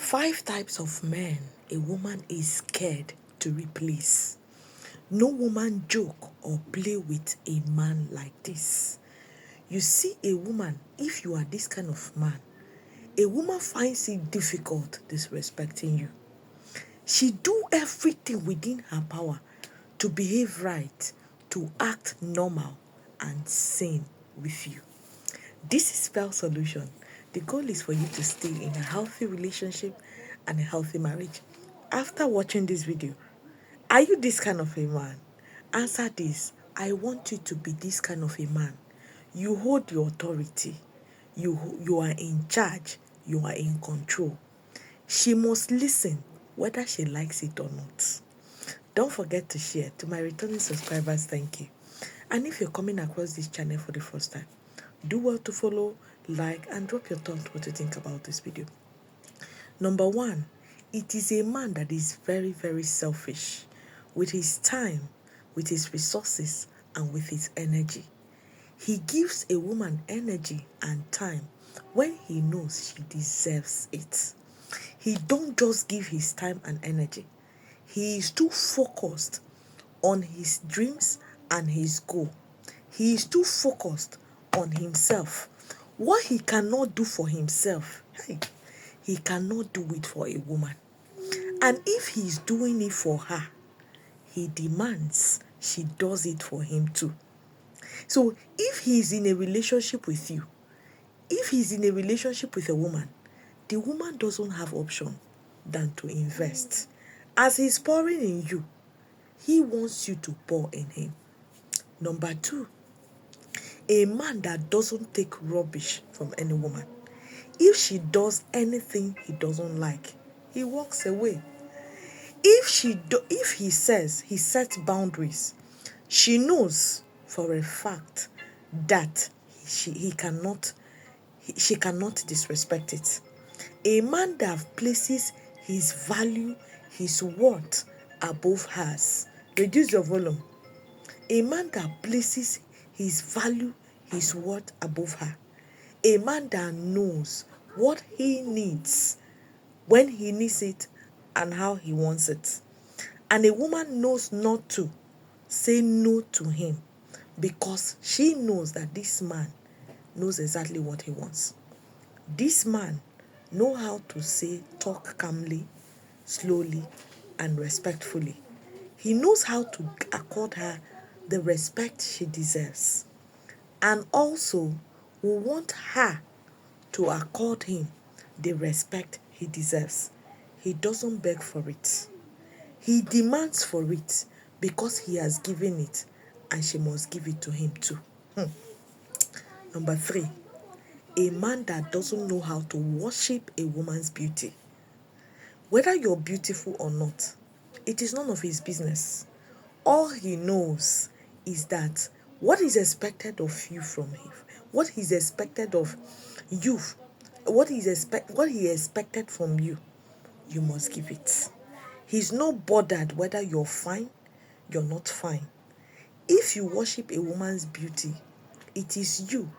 5 types of men a woman is scared to replace. No woman joke or play with a man like this. You see a woman, if you are this kind of man, a woman finds it difficult disrespecting you. She do everything within her power to behave right, to act normal and sane with you. This is Spell Solution. The goal is for you to stay in a healthy relationship and a healthy marriage. After watching this video, are you this kind of a man? Answer this. I want you to be this kind of a man. You hold the authority. You are in charge. You are in control. She must listen whether she likes it or not. Don't forget to share. To my returning subscribers, thank you. And if you're coming across this channel for the first time, do well to follow, like, and drop your thoughts what you think about this video. Number 1, it is a man that is very, very selfish with his time, with his resources, and with his energy. He gives a woman energy and time when he knows she deserves it. He don't just give his time and energy. He is too focused on his dreams and his goal. He is too focused on himself. What he cannot do for himself, he cannot do it for a woman. And if he's doing it for her, he demands she does it for him too. So if he's in a relationship with you, if he's in a relationship with a woman, the woman doesn't have option than to invest. As he's pouring in you, he wants you to pour in him. Number 2, a man that doesn't take rubbish from any woman. If she does anything he doesn't like, he walks away. If he sets boundaries, she knows for a fact that she cannot disrespect it. A man that places his value, his worth above hers. Reduce your volume. A man that places his value, his worth above her. A man that knows what he needs, when he needs it, and how he wants it. And a woman knows not to say no to him because she knows that this man knows exactly what he wants. This man knows how to talk calmly, slowly, and respectfully. He knows how to accord her the respect she deserves, and also will want her to accord him the respect he deserves. He doesn't beg for it. He demands for it because he has given it, and she must give it to him too. Number 3, a man that doesn't know how to worship a woman's beauty. Whether you're beautiful or not, it is none of his business. All he knows is that what is expected of you from him, what is expected of you, what he expected from you, you must give it. He's not bothered whether you're fine, you're not fine. If you worship a woman's beauty, it is you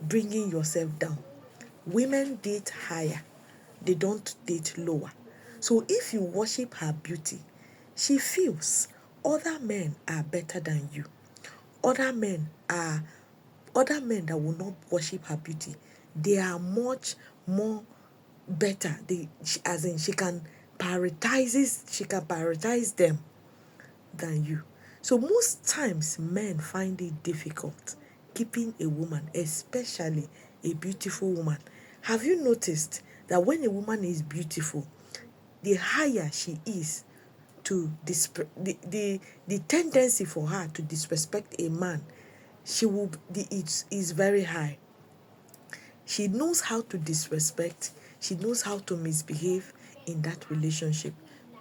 bringing yourself down. Women date higher, they don't date lower. So if you worship her beauty, she feels other men are better than you. Other men that will not worship her beauty, they are much more better. She can prioritize them than you. So most times men find it difficult keeping a woman, especially a beautiful woman. Have you noticed that when a woman is beautiful, the higher she is to the tendency for her to disrespect a man, it is very high. She knows how to disrespect, she knows how to misbehave in that relationship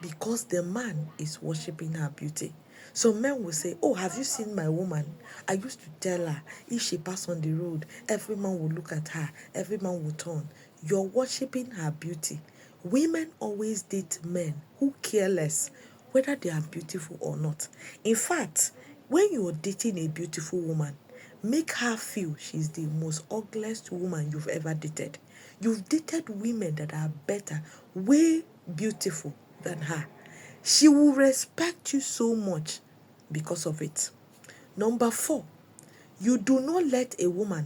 because the man is worshiping her beauty. Some men will say, oh, have you seen my woman? I used to tell her, if she passed on the road, every man will look at her, every man will turn. You're worshiping her beauty. Women always date men who care less whether they are beautiful or not. In fact, when you're dating a beautiful woman, make her feel she's the most ugliest woman you've ever dated. You've dated women that are better, way beautiful than her. She will respect you so much because of it. Number 4, you do not let a woman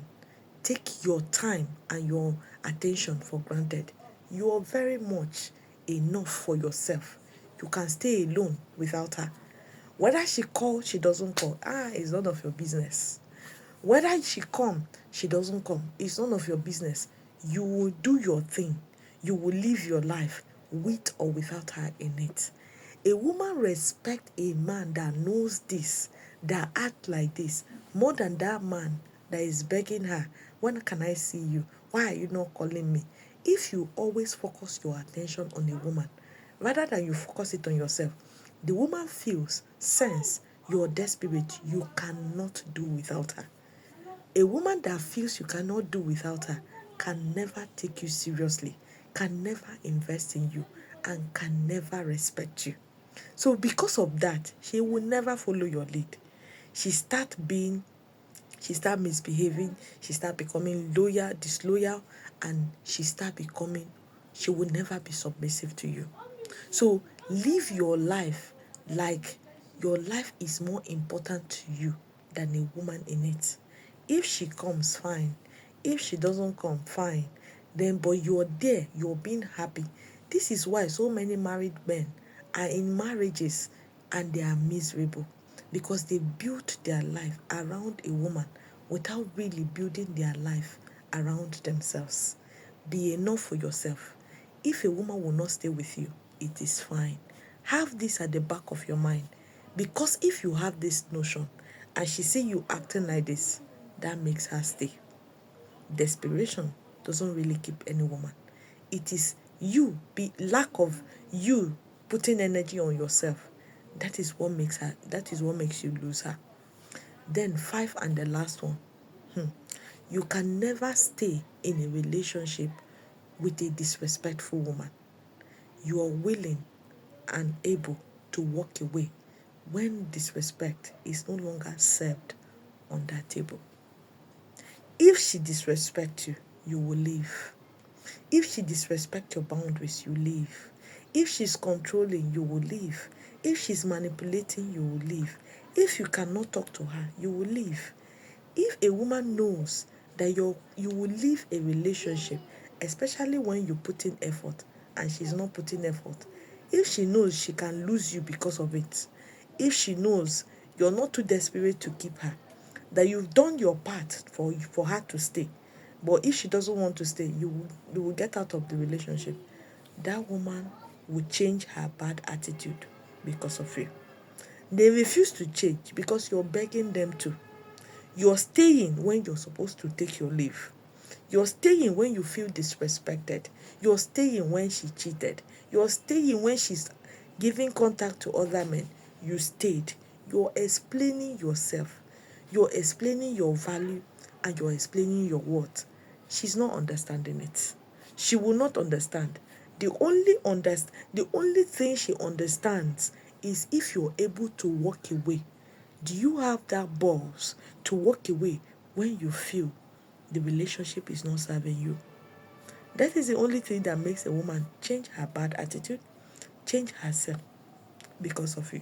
take your time and your attention for granted. You are very much enough for yourself. You can stay alone without her. Whether she calls, she doesn't call. It's none of your business. Whether she come, she doesn't come. It's none of your business. You will do your thing. You will live your life with or without her in it. A woman respects a man that knows this, that act like this, more than that man that is begging her, when can I see you? Why are you not calling me? If you always focus your attention on a woman, rather than you focus it on yourself, the woman feels, sense, you're desperate, you cannot do without her. A woman that feels you cannot do without her can never take you seriously, can never invest in you, and can never respect you. So because of that, she will never follow your lead. She start misbehaving, she start becoming loyal, disloyal, and she will never be submissive to you. So live your life like your life is more important to you than a woman in it. If she comes, fine. If she doesn't come, fine. Then, but you're there, you're being happy. This is why so many married men are in marriages and they are miserable, because they built their life around a woman without really building their life around themselves. Be enough for yourself. If a woman will not stay with you, it is fine. Have this at the back of your mind, because if you have this notion and she see you acting like this, that makes her stay. Desperation doesn't really keep any woman. It is lack of you putting energy on yourself. That is what makes you lose her. Then 5 and the last one. You can never stay in a relationship with a disrespectful woman. You are willing and able to walk away when disrespect is no longer served on that table. If she disrespects you, you will leave. If she disrespects your boundaries, you leave. If she's controlling, you will leave. If she's manipulating, you will leave. If you cannot talk to her, you will leave. If a woman knows that you will leave a relationship, especially when you put in effort and she's not putting effort, if she knows she can lose you because of it, if she knows you're not too desperate to keep her, that you've done your part for her to stay, but if she doesn't want to stay, you will get out of the relationship, that woman will change her bad attitude because of you. They refuse to change because you're begging them to. You're staying when you're supposed to take your leave. You're staying when you feel disrespected. You're staying when she cheated. You're staying when she's giving contact to other men. You stayed. You're explaining yourself. You're explaining your value and you're explaining your worth. She's not understanding it. She will not understand. The only thing she understands is if you're able to walk away. Do you have that balls to walk away when you feel the relationship is not serving you? That is the only thing that makes a woman change her bad attitude, change herself because of you.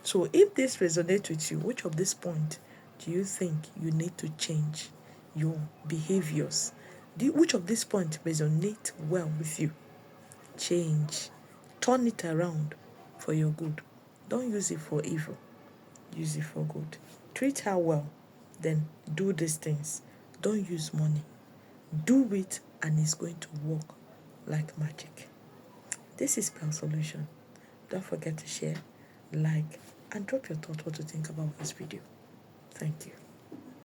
So if this resonates with you, which of this point do you think you need to change your behaviors? Which of this point resonate well with you? Change. Turn it around for your good. Don't use it for evil. Use it for good. Treat her well. Then do these things. Don't use money. Do it and it's going to work like magic. This is Spell Solution. Don't forget to share, like, and drop your thought what you think about this video. Thank you.